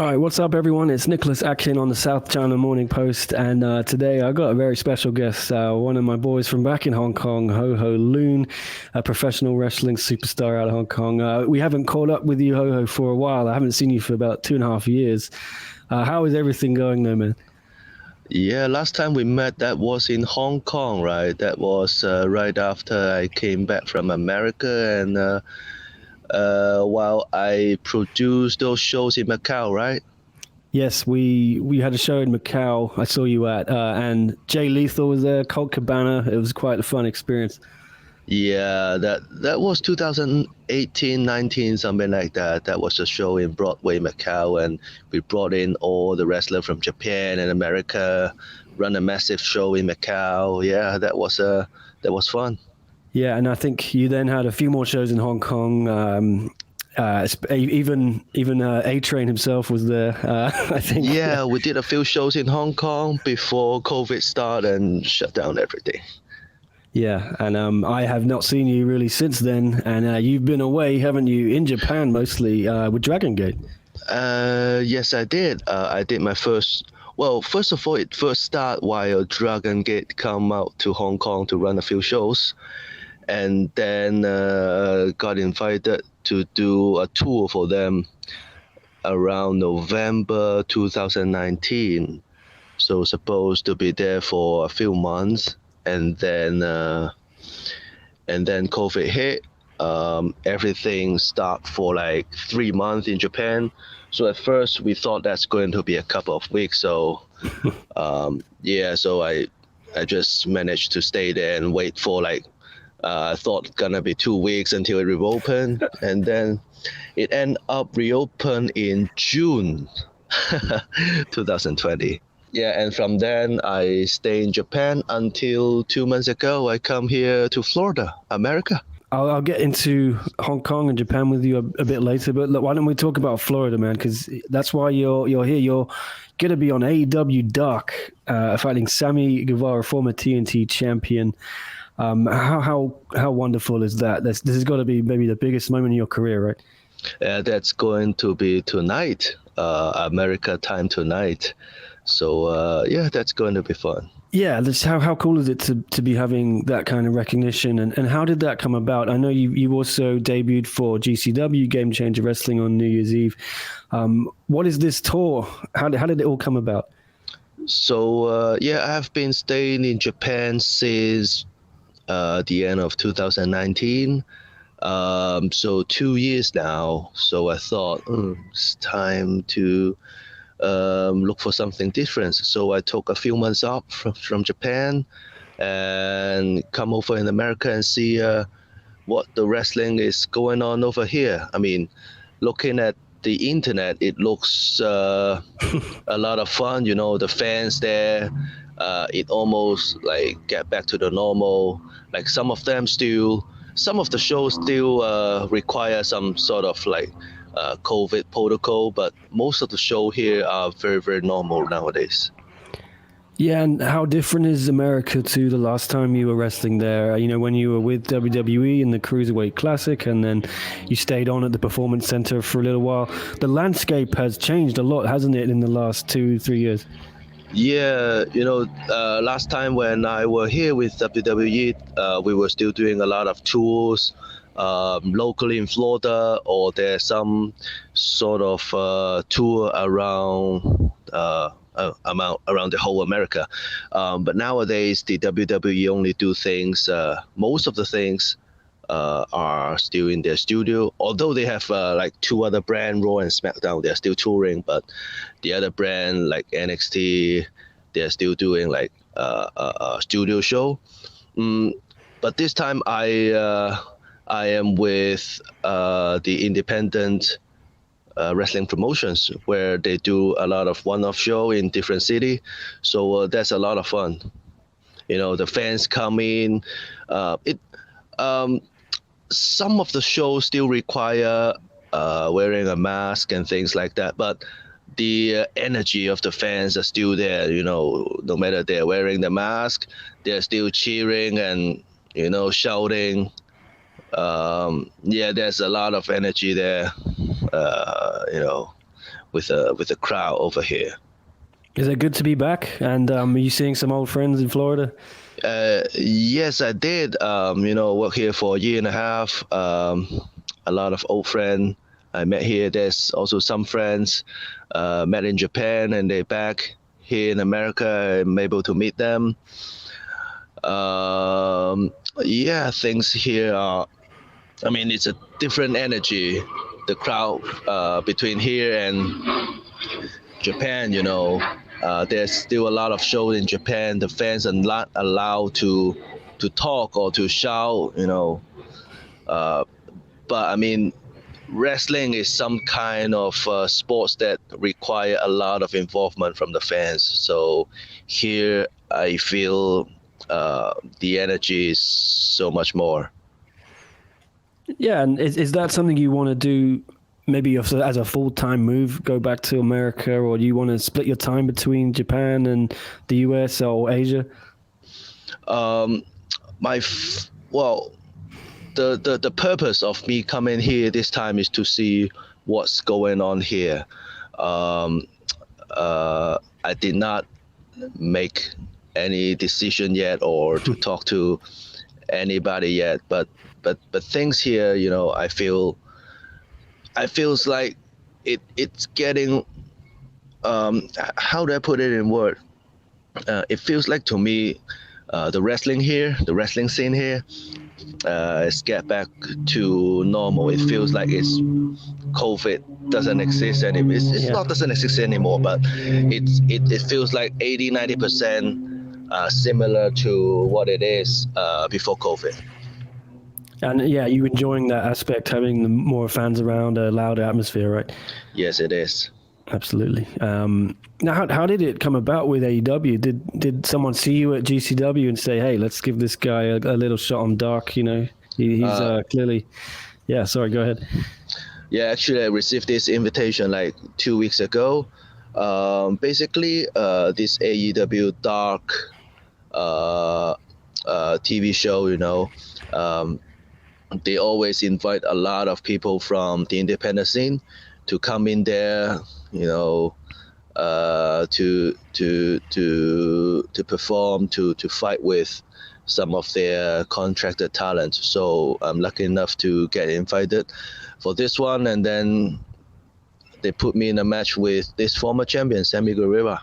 Right, what's up, everyone? It's Nicholas Akin on the South China Morning Post, and today I got a very special guest, one of my boys from back in Hong Kong, Ho Ho Lun, a professional wrestling superstar out of Hong Kong. We haven't caught up with you, Ho Ho, for a while. I haven't seen you for about 2.5 years. How is everything going, though, man? Yeah, last time we met, that was in Hong Kong, right? That was right after I came back from America, and while I produced those shows in Macau, right? Yes, we had a show in Macau. I saw you at, and Jay Lethal was there, Colt Cabana. It was quite a fun experience. Yeah, that was 2018, 19, something like that. That was a show in Broadway, Macau, and we brought in all the wrestlers from Japan and America, run a massive show in Macau. Yeah, that was fun. Yeah, and I think you then had a few more shows in Hong Kong. Even A-Train himself was there, I think. Yeah, we did a few shows in Hong Kong before COVID started and shut down everything. Yeah, and I have not seen you really since then, and you've been away, haven't you, in Japan mostly, with Dragon Gate? Yes, I did. I did my first. Well, first of all, it first started while Dragon Gate come out to Hong Kong to run a few shows, and then got invited to do a tour for them around November 2019. So supposed to be there for a few months, and then COVID hit. Everything stopped for like 3 months in Japan. So at first we thought that's going to be a couple of weeks. So so I just managed to stay there and wait for like I thought gonna be 2 weeks until it reopened, and then it ended up reopened in June 2020. Yeah, and from then I stay in Japan until 2 months ago. I come here to Florida, America. I'll get into Hong Kong and Japan with you a bit later, but look, why don't we talk about Florida, man? Because that's why you're here. You're going to be on AEW Dark, fighting Sammy Guevara, former TNT champion. How wonderful is that? This has got to be maybe the biggest moment in your career, right? That's going to be tonight, America time tonight. So that's going to be fun. Yeah, how cool is it to be having that kind of recognition, and how did that come about? I know you also debuted for GCW, Game Changer Wrestling, on New Year's Eve. What is this tour? How did it all come about? So I have been staying in Japan since the end of 2019. So 2 years now. So I thought it's time to look for something different. So I took a few months off from Japan and come over in America and see what the wrestling is going on over here. I mean, looking at the internet, it looks a lot of fun. You know, the fans there, it almost like get back to the normal. Like some of the shows still require some sort of like COVID protocol, but most of the show here are very, very normal nowadays. Yeah, and how different is America to the last time you were wrestling there? You know, when you were with WWE in the Cruiserweight Classic, and then you stayed on at the Performance Center for a little while. The landscape has changed a lot, hasn't it, in the last 2-3 years? Yeah, last time when I were here with WWE, we were still doing a lot of tours locally in Florida, or there's some sort of tour around around the whole America. But nowadays, the WWE only do things. Most of the things are still in their studio. Although they have like two other brands, Raw and SmackDown, they're still touring. But the other brand, like NXT, they're still doing like a studio show. But this time, I am with the independent wrestling promotions, where they do a lot of one-off show in different city. So that's a lot of fun. The fans come in. Some of the shows still require wearing a mask and things like that, but the energy of the fans are still there. No matter they're wearing the mask, they're still cheering and shouting. There's a lot of energy there. with a crowd over here. Is it good to be back? And are you seeing some old friends in Florida? Yes, I did. Work here for a year and a half. A lot of old friends I met here. There's also some friends met in Japan, and they're back here in America. I'm able to meet them. Things here are. I mean, it's a different energy. The crowd between here and Japan, there's still a lot of shows in Japan. The fans are not allowed to talk or to shout, but I mean, wrestling is some kind of sports that require a lot of involvement from the fans. So here I feel the energy is so much more. Yeah, and is that something you want to do maybe as a full-time move, go back to America, or do you want to split your time between Japan and the US or Asia? The purpose of me coming here this time is to see what's going on here. I did not make any decision yet or to talk to anybody yet, but things here, I feels like it's getting how do I put it in word? It feels like to me the wrestling scene here is get back to normal. It feels like COVID doesn't exist anymore. It's not doesn't exist anymore, but it feels like 80-90% similar to what it is before COVID. And yeah, you enjoying that aspect, having the more fans around, a louder atmosphere, right? Yes, it is. Absolutely. Now, how did it come about with AEW? Did someone see you at GCW and say, "Hey, let's give this guy a little shot on Dark"? He's clearly. Yeah. Sorry. Go ahead. Yeah, actually, I received this invitation like 2 weeks ago. Basically, this AEW Dark TV show, they always invite a lot of people from the independent scene to come in there, to perform, to fight with some of their contracted talent. So I'm lucky enough to get invited for this one, and then they put me in a match with this former champion, Sammy Guevara.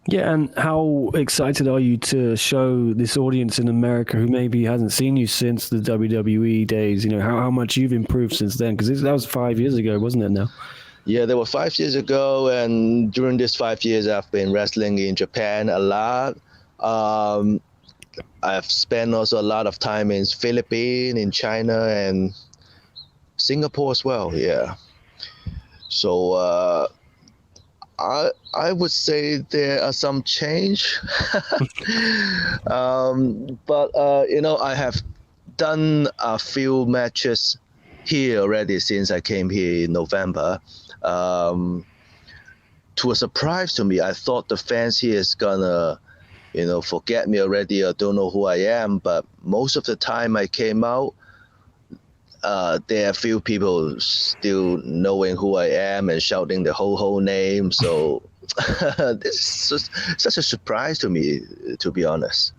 Yeah, and how excited are you to show this audience in America who maybe hasn't seen you since the WWE days, how much you've improved since then? Because that was 5 years ago, wasn't it now? Yeah, that was 5 years ago, and during these 5 years, I've been wrestling in Japan a lot. I've spent also a lot of time in Philippines, in China, and Singapore as well, yeah. So I would say there are some change, but I have done a few matches here already since I came here in November. To a surprise to me, I thought the fans here is gonna, forget me already or don't know who I am. But most of the time I came out, there are few people still knowing who I am and shouting the Ho Ho name. So this is such a surprise to me, to be honest.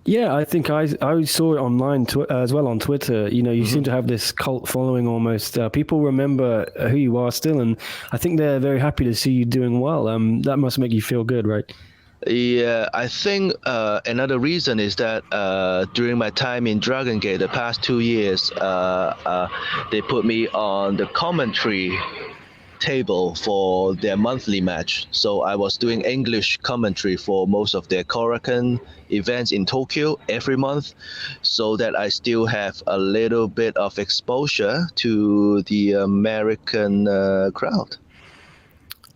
Yeah, I think I saw it online as well on Twitter. You seem to have this cult following almost. People remember who you are still, and I think they're very happy to see you doing well. That must make you feel good, right? Yeah, I think another reason is that during my time in Dragon Gate, the past 2 years, they put me on the commentary table for their monthly match. So I was doing English commentary for most of their Korakuen events in Tokyo every month, so that I still have a little bit of exposure to the American crowd.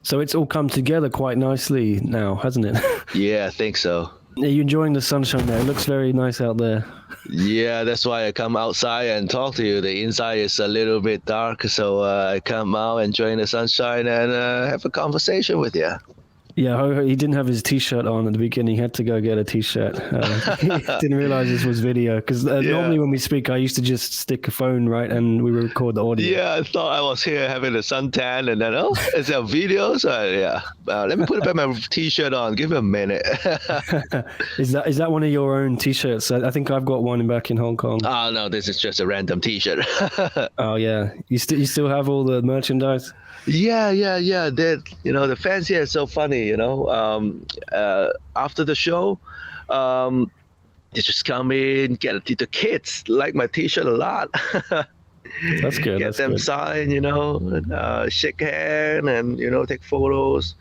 So it's all come together quite nicely now, hasn't it? Yeah, I think so. Are you enjoying the sunshine there? It looks very nice out there. Yeah, that's why I come outside and talk to you. The inside is a little bit dark, so I come out enjoying the sunshine and have a conversation with you. Yeah, Ho Ho, he didn't have his T-shirt on at the beginning. He had to go get a T-shirt. He didn't realize this was video because normally when we speak, I used to just stick a phone right and we would record the audio. Yeah, I thought I was here having a suntan, and then is there a video? So let me put back my T-shirt on. Give me a minute. Is that one of your own T-shirts? I think I've got one back in Hong Kong. Oh no, this is just a random T-shirt. Oh yeah, you still have all the merchandise? Yeah. The fans here are so funny. After the show, they just come in, get the kids like my T-shirt a lot. That's good. Get them signed, and, shake hand, and take photos.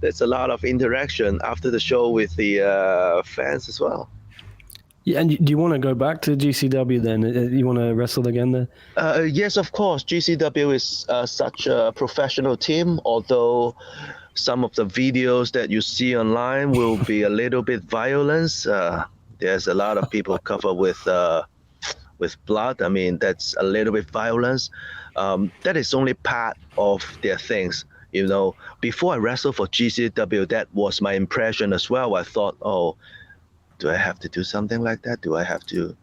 There's a lot of interaction after the show with the fans as well. Yeah, and do you want to go back to GCW then? You want to wrestle again there? Yes, of course. GCW is such a professional team, although some of the videos that you see online will be a little bit violence. There's a lot of people covered with blood. I mean, that's a little bit violence. That is only part of their things. Before I wrestled for GCW, that was my impression as well. I thought, do I have to do something like that? Do I have to?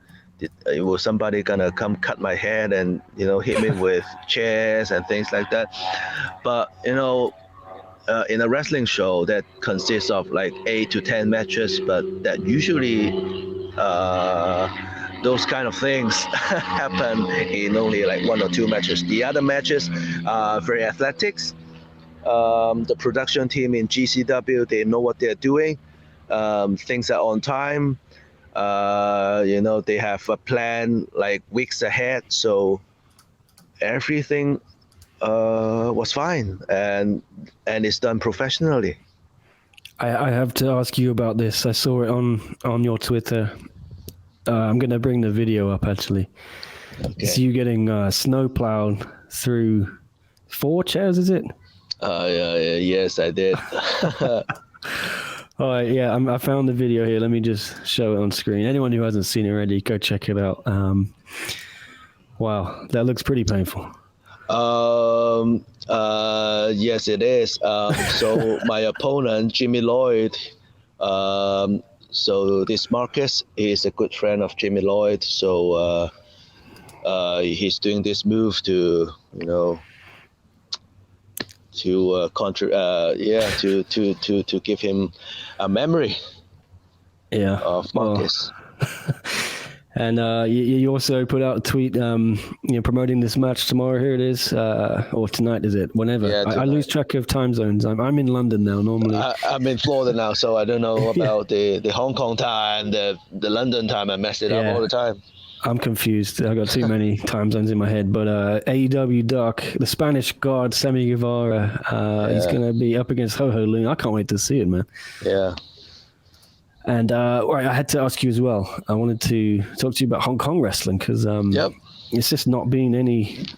Was somebody gonna come cut my head and hit me with chairs and things like that? But in a wrestling show that consists of like 8 to 10 matches, but that usually those kind of things happen in only like 1 or 2 matches. The other matches are very athletics. The production team in GCW, they know what they're doing. Things are on time. They have a plan like weeks ahead, so everything was fine, and it's done professionally. I have to ask you about this. I saw it on your Twitter. I'm going to bring the video up actually. Okay. It's you getting snow plowed through 4 chairs, is it? Yes, I did. All right, yeah, I found the video here. Let me just show it on screen. Anyone who hasn't seen it already, go check it out. Wow, that looks pretty painful. Yes, it is. So my opponent, Jimmy Lloyd, so this Marcus is a good friend of Jimmy Lloyd. So he's doing this move to, to give him a memory of Marcus. And you also put out a tweet promoting this match tomorrow. Here it is, or tonight, is it? Whenever. Yeah, I lose track of time zones. I'm in London now normally. I'm in Florida now, so I don't know about the Hong Kong time, the London time. I mess it up all the time. I'm confused. I got too many time zones in my head. But AEW Dark, the Spanish God Sammy Guevara, he's going to be up against Ho Ho Lun. I can't wait to see it, man. Yeah. And I had to ask you as well. I wanted to talk to you about Hong Kong wrestling because it's just not been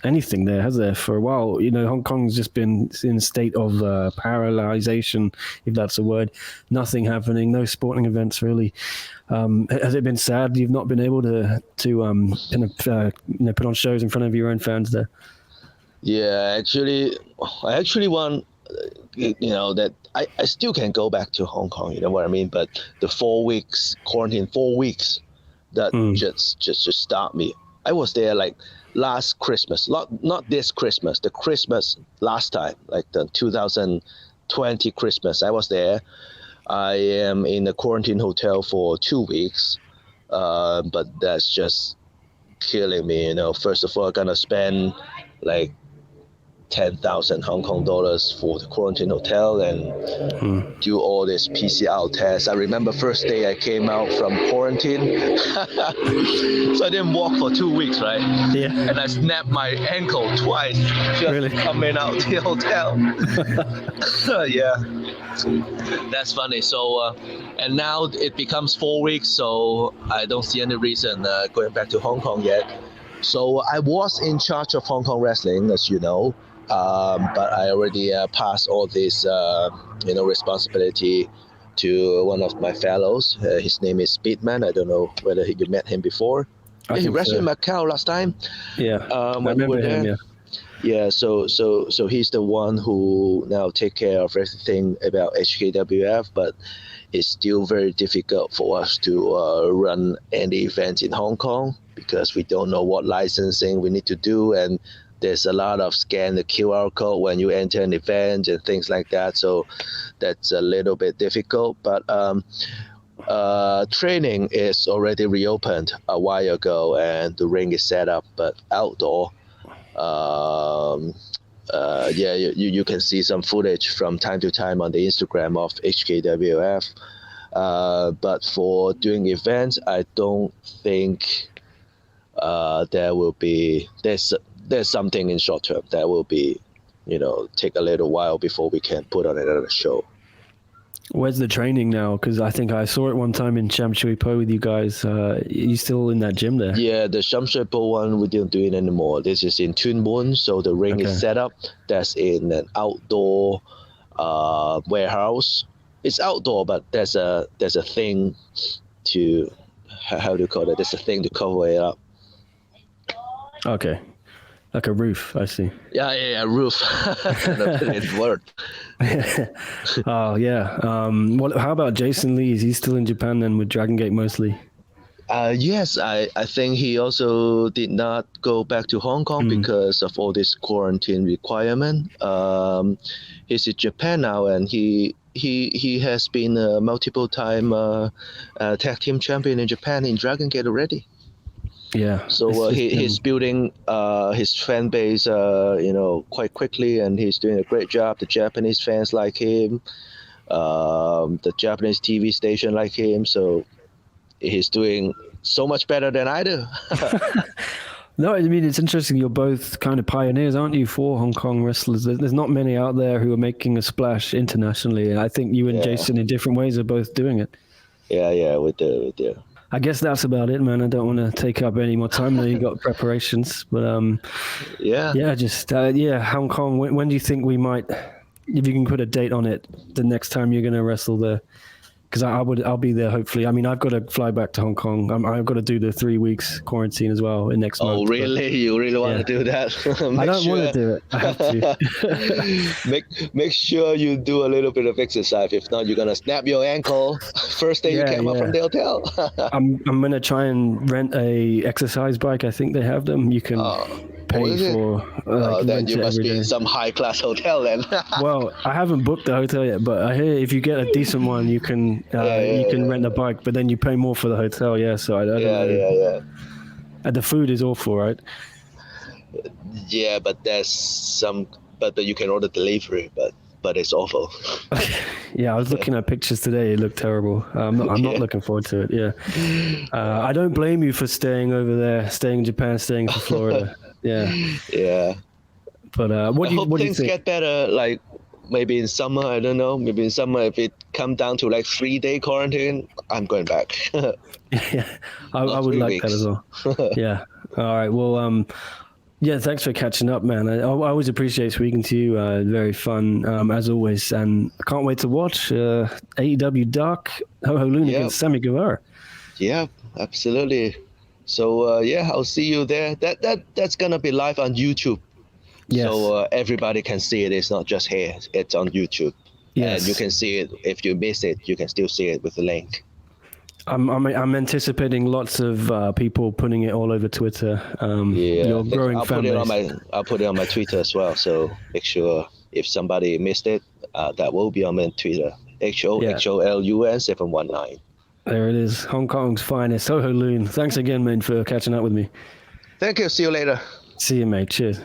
anything there, has there, for a while? Hong Kong's just been in a state of paralyzation, if that's a word. Nothing happening, no sporting events really. Has it been sad you've not been able to put on shows in front of your own fans there? Yeah, I actually want. That I still can go back to Hong Kong, you know what I mean? But the 4 weeks quarantine, 4 weeks, that just stopped me. I was there like last Christmas, not this Christmas, the Christmas last time, like the 2020 Christmas. I was there. I am in a quarantine hotel for 2 weeks, but that's just killing me. First of all, I'm gonna spend like 10,000 Hong Kong dollars for the quarantine hotel and do all this PCR tests. I remember first day I came out from quarantine, so I didn't walk for 2 weeks, right? Yeah. And I snapped my ankle twice just coming out the hotel. Yeah, that's funny. So, and now it becomes 4 weeks, so I don't see any reason going back to Hong Kong yet. So I was in charge of Hong Kong wrestling, as you know. But I already passed all this, responsibility to one of my fellows. His name is Speedman. I don't know whether you met him before. He wrestled in Macau last time. Yeah, when we were there. Yeah, so he's the one who now take care of everything about HKWF, but it's still very difficult for us to run any event in Hong Kong because we don't know what licensing we need to do, and there's a lot of scan the QR code when you enter an event and things like that. So that's a little bit difficult, but training is already reopened a while ago, and the ring is set up, but outdoor. Yeah, you can see some footage from time to time on the Instagram of HKWF. But for doing events, I don't think there will be. There's something in short term that will be, take a little while before we can put on another show. Where's the training now? Because I think I saw it one time in Sham Shui Po with you guys. You still in that gym there? Yeah, the Sham Shui Po one, we don't do it anymore. This is in Tuen Mun, so the ring is set up. That's in an outdoor warehouse. It's outdoor, but there's a thing to, how do you call it? There's a thing to cover it up. Okay. Like a roof, I see. Yeah, roof. It's word. Oh, yeah. How about Jason Lee? Is he still in Japan then with Dragon Gate mostly? Yes, I think he also did not go back to Hong Kong because of all this quarantine requirement. He's in Japan now, and he has been a multiple time tag team champion in Japan in Dragon Gate already. Yeah. So he's building his fan base, quite quickly, and he's doing a great job. The Japanese fans like him, the Japanese TV station like him. So he's doing so much better than I do. No, I mean, it's interesting. You're both kind of pioneers, aren't you, for Hong Kong wrestlers? There's not many out there who are making a splash internationally. And I think you and Jason, in different ways, are both doing it. Yeah, we do. I guess that's about it, man. I don't want to take up any more time. I know you got preparations, but Hong Kong. When do you think we might, if you can put a date on it, the next time you're going to wrestle there? Because I'll be there hopefully. I mean, I've got to fly back to Hong Kong. I've got to do the 3 weeks quarantine as well in next month. Oh, really? But, you really want to do that? I don't want to do it. I have to. make sure you do a little bit of exercise. If not, you're gonna snap your ankle first day you came up from the hotel. I'm gonna try and rent a exercise bike. I think they have them. You can pay for. Then you must be in some high class hotel then. Well, I haven't booked the hotel yet, but I hear if you get a decent one, you can rent a bike, but then you pay more for the hotel. Yeah, so I don't know. Yeah. And the food is awful, right? Yeah, but there's some, but you can order delivery, but it's awful. Yeah, I was looking at pictures today. It looked terrible. I'm not looking forward to it. Yeah, I don't blame you for staying over there, staying in Japan, staying in Florida. Yeah. But what do you think? Things get better, like maybe in summer. I don't know. Maybe in summer, if it come down to like 3-day quarantine, I'm going back. Yeah, I would like that as well. Yeah. All right. Well, yeah, thanks for catching up, man. I always appreciate speaking to you. Very fun, as always. And I can't wait to watch AEW Dark, Ho Ho Lun against Sammy Guevara. Yeah, absolutely. So, I'll see you there. That's going to be live on YouTube. Yes. So everybody can see it. It's not just here. It's on YouTube. Yes. And you can see it. If you miss it, you can still see it with the link. I'm anticipating lots of people putting it all over Twitter. Your growing fan base. I'll put it on my Twitter as well. So make sure if somebody missed it, that will be on my Twitter. HOHOLUN719. There it is. Hong Kong's finest. Ho Ho Lun. Thanks again, man, for catching up with me. Thank you. See you later. See you, mate. Cheers.